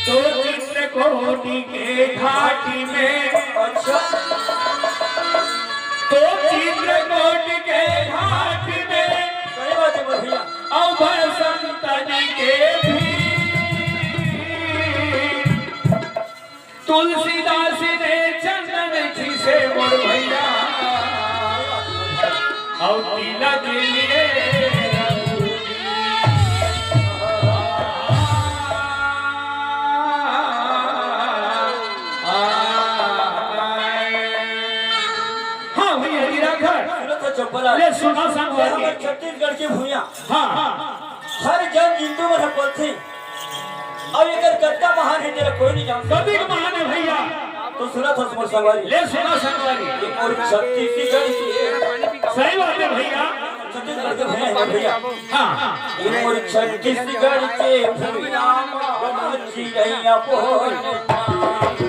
तो चित्रकूट के घाटी में, अच्छा तो चित्रकूट के घाट में सही बात है भैया। अब संतन के भी तुलसीदास ने चंदन खीसे मोर भैया और तिलक लिए हाँ भैया हीराघर चप्पला ले सुना संगवारी छत्तीसगढ़ के भूया हाँ हर जन हिंदू में पलथे अब एक गद्दा महान है तेरा कोई नहीं जानता कभी महान है भैया तो सुना था समर संगवारी ले सुना संगवारी और छत्तीसगढ़ की सही बात है भैया छत्तीसगढ़ के भूया है भैया हाँ ये और छत्तीसगढ़ के भूया मची रैया बोल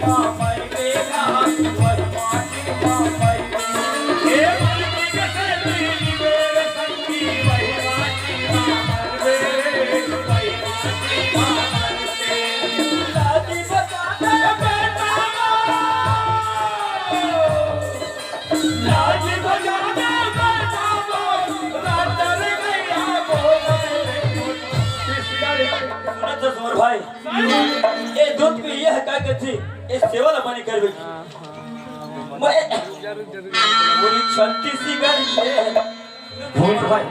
માં મરવેલા વર માટી માં મરવેલા એ મરતી ગસે તેરી વેર સંગી વહી માટીમાં મરવે વહી માટીમાં મરતે લાજી બતાવે लाज बजाने बैठा वो रातर गया वो सुना तो समर भाई ये दूध पे ये हकीकत थी ये सेवा लमानी कर बैठी मैं पूरी 36 गाड़ी के भूल भाई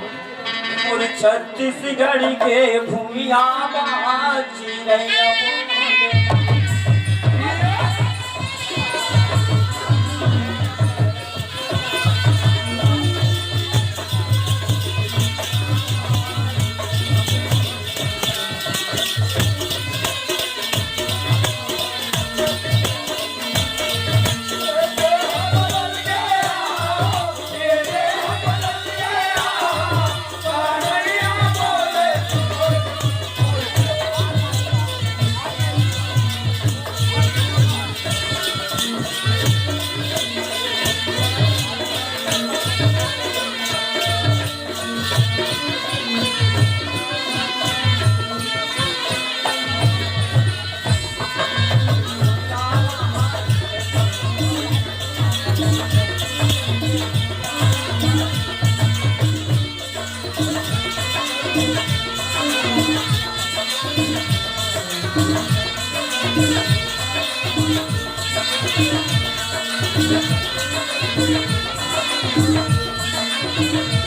पूरी 36 गाड़ी के भूमिया बाजी रैया बोले Thank you.